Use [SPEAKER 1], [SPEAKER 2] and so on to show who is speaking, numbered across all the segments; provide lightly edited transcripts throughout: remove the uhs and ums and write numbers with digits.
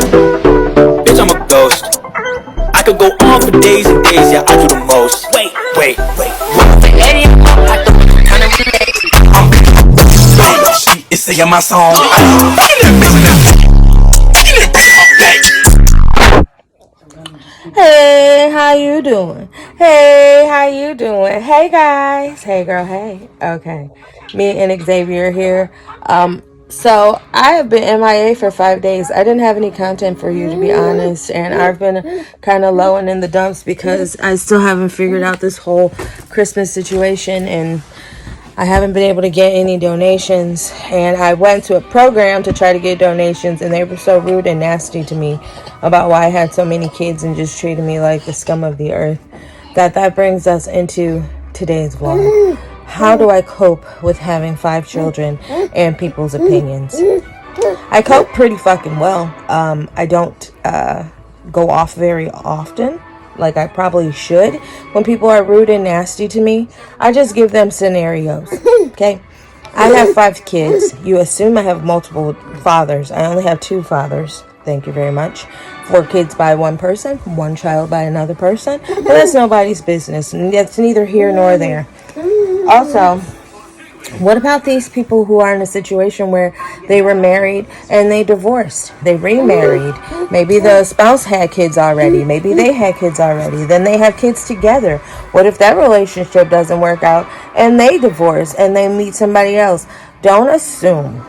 [SPEAKER 1] Bitch, I'm a ghost. I could go on for days and days, yeah, I do the most. Wait. It's singing my song.
[SPEAKER 2] Hey, how you doing? Hey guys. Hey girl, hey. Okay. Me and Xavier here. So I have been MIA for 5 days. I didn't have any content for you, to be honest, and I've been kind of low and in the dumps because I still haven't figured out this whole Christmas situation, and I haven't been able to get any donations. And I went to a program to try to get donations, and they were so rude and nasty to me about why I had so many kids and just treated me like the scum of the earth. That brings us into today's vlog. How do I cope with having 5 children and people's opinions? I cope pretty fucking well. I don't go off very often, like I probably should. When people are rude and nasty to me, I just give them scenarios. Okay? I have 5 kids. You assume I have multiple fathers. I only have 2 fathers. Thank you very much. 4 kids by one person, 1 child by another person. But that's nobody's business. And it's neither here nor there. Also, what about these people who are in a situation where they were married and they divorced? They remarried. Maybe the spouse had kids already. Maybe they had kids already. Then they have kids together. What if that relationship doesn't work out and they divorce and they meet somebody else? Don't assume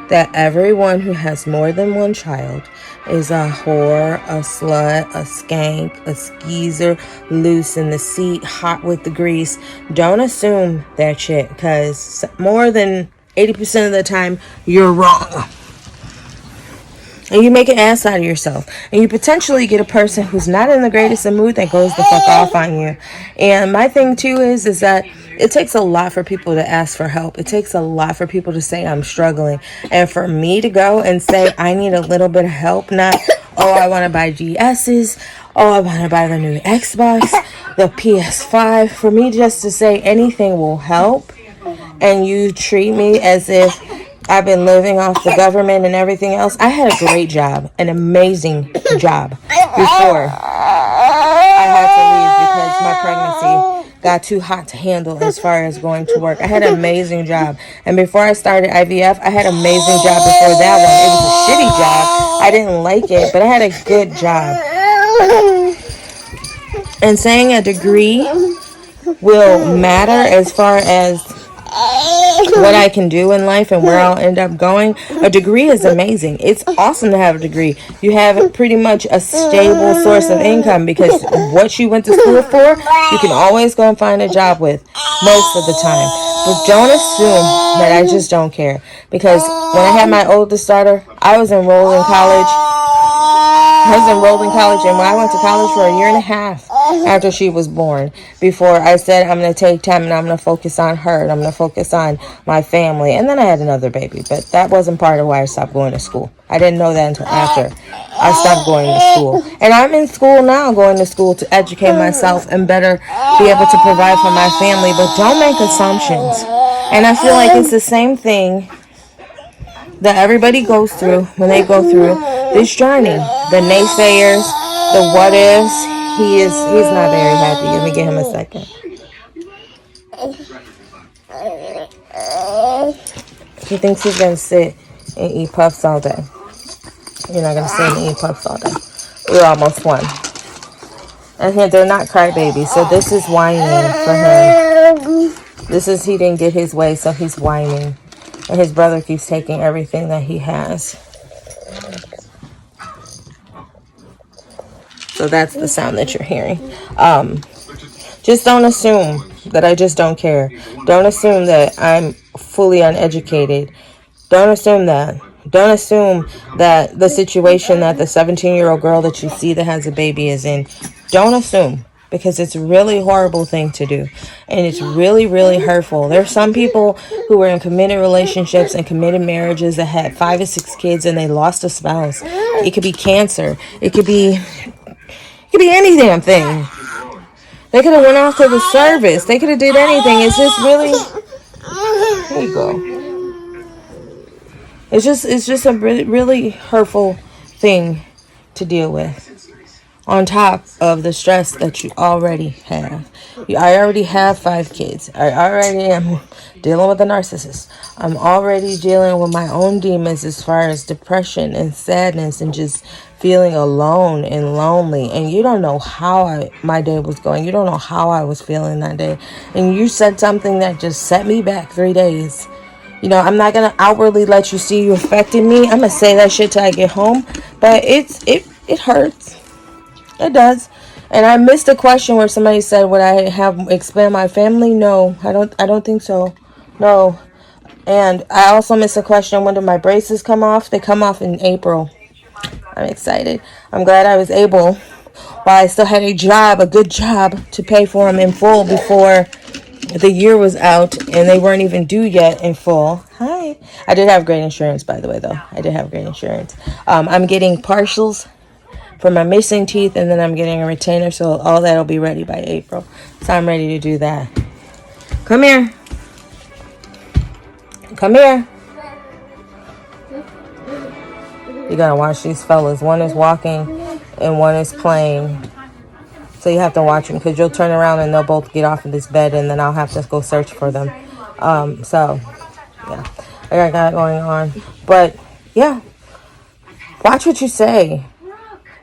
[SPEAKER 2] that everyone who has more than 1 child is a whore, a slut, a skank, a skeezer, loose in the seat, hot with the grease. Don't assume that shit, because more than 80% of the time, you're wrong. And you make an ass out of yourself. And you potentially get a person who's not in the greatest of mood that goes the fuck off on you. And my thing too is that it takes a lot for people to ask for help. It takes a lot for people to say I'm struggling. And for me to go and say I need a little bit of help, not, oh, I want to buy GS's, oh, I want to buy the new Xbox, the PS5. For me just to say anything will help, and you treat me as if I've been living off the government and everything else. I had a great job, an amazing job, before I had to leave because my pregnancy got too hot to handle as far as going to work. I had an amazing job. And before I started IVF, I had an amazing job before that one. It was a shitty job. I didn't like it, but I had a good job. And saying a degree will matter as far as what I can do in life and where I'll end up going. A degree is amazing. It's awesome to have a degree. You have pretty much a stable source of income, because what you went to school for, you can always go and find a job with most of the time. But don't assume that I just don't care, because when I had my oldest daughter, I was enrolled in college. And when I went to college for 1.5 years after she was born, before I said I'm going to take time and I'm going to focus on her and I'm going to focus on my family. And then I had another baby, but that wasn't part of why I stopped going to school. I didn't know that until after I stopped going to school. And I'm in school now, going to school to educate myself and better be able to provide for my family. But don't make assumptions. And I feel like it's the same thing that everybody goes through when they go through this journey. The naysayers, the what ifs. He's not very happy. Let me give him a second. He thinks he's going to sit and eat puffs all day. You're not going to sit and eat puffs all day. We're almost one. And here, they're not crybabies, so this is whining for him. He didn't get his way, so he's whining. And his brother keeps taking everything that he has. So that's the sound that you're hearing. Just don't assume that I just don't care. Don't assume that I'm fully uneducated. Don't assume that. Don't assume that the situation that the 17-year-old girl that you see that has a baby is in. Don't assume. Because it's a really horrible thing to do. And it's really, really hurtful. There's some people who are in committed relationships and committed marriages that had 5 or 6 kids and they lost a spouse. It could be cancer. It could be any damn thing. They could have went off to the service. They could have did anything. It's just really... Here you go. It's just a really, really hurtful thing to deal with, on top of the stress that you already have. I already have 5 kids. I already am dealing with a narcissist. I'm already dealing with my own demons as far as depression and sadness and just feeling alone and lonely. And you don't know how my day was going. You don't know how I was feeling that day. And you said something that just set me back 3 days. You know, I'm not gonna outwardly let you see you affecting me. I'm gonna say that shit till I get home. But it hurts. It does. And I missed a question where somebody said, would I have expand my family? No, I don't think so. No. And I also missed a question, when do my braces come off? They come off in April. I'm excited. I'm glad I was able, while I still had a job, a good job, to pay for them in full before the year was out, and they weren't even due yet in full. Hi. I did have great insurance, by the way, though. I did have great insurance. I'm getting partials for my missing teeth, and then I'm getting a retainer, so all that'll be ready by April. So I'm ready to do that. Come here. Come here. You gotta watch these fellas. One is walking and one is playing. So you have to watch them, because you'll turn around and they'll both get off of this bed, and then I'll have to go search for them. So yeah, I got that going on. But yeah, watch what you say.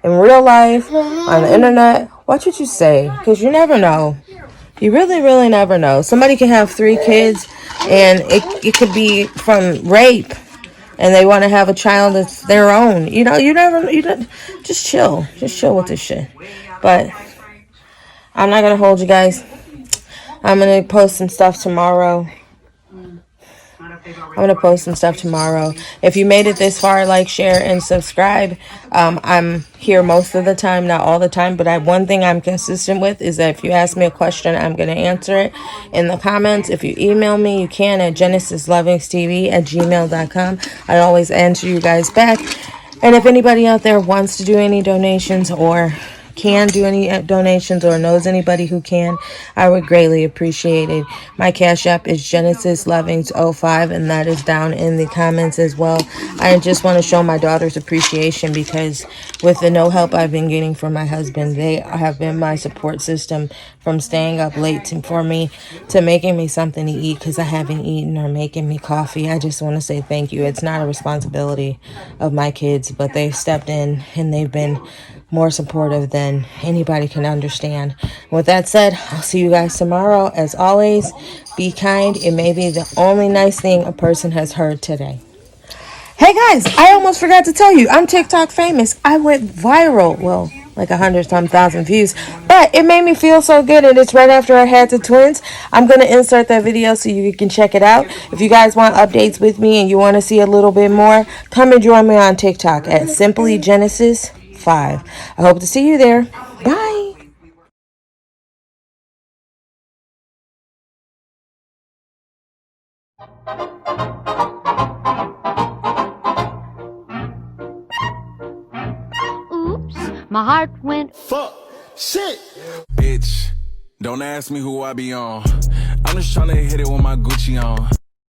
[SPEAKER 2] In real life, on the internet, watch what you say, because you never know. You really, really never know. Somebody can have 3 kids, and it could be from rape, and they want to have a child that's their own. You know, you don't, just chill. Just chill with this shit. But I'm not going to hold you guys. I'm going to post some stuff tomorrow. If you made it this far, like, share, and subscribe. I'm here most of the time, not all the time, but one thing I'm consistent with is that if you ask me a question, I'm going to answer it in the comments. If you email me, you can at GenesisLovengsTV@gmail.com. I always answer you guys back. And if anybody out there wants to do any donations, or can do any donations, or knows anybody who can, I would greatly appreciate it. My cash app is GenesisLoveings05, and that is down in the comments as well. I just want to show my daughter's appreciation, because with the no help I've been getting from my husband, they have been my support system, from staying up late for me to making me something to eat because I haven't eaten, or making me coffee. I just want to say thank you. It's not a responsibility of my kids, but they've stepped in, and they've been more supportive than anybody can understand. With that said, I'll see you guys tomorrow. As always, be kind. It may be the only nice thing a person has heard today. Hey guys, I almost forgot to tell you, I'm TikTok famous. I went viral. Well, like 100-some-thousand views, but it made me feel so good, and it's right after I had the twins. I'm going to insert that video so you can check it out. If you guys want updates with me and you want to see a little bit more, come and join me on TikTok at Simply Genesis 5. I hope to see you there. Bye.
[SPEAKER 3] Oops, my heart went.
[SPEAKER 1] Fuck. Shit.
[SPEAKER 4] Bitch, don't ask me who I be on. I'm just tryna hit it with my Gucci on.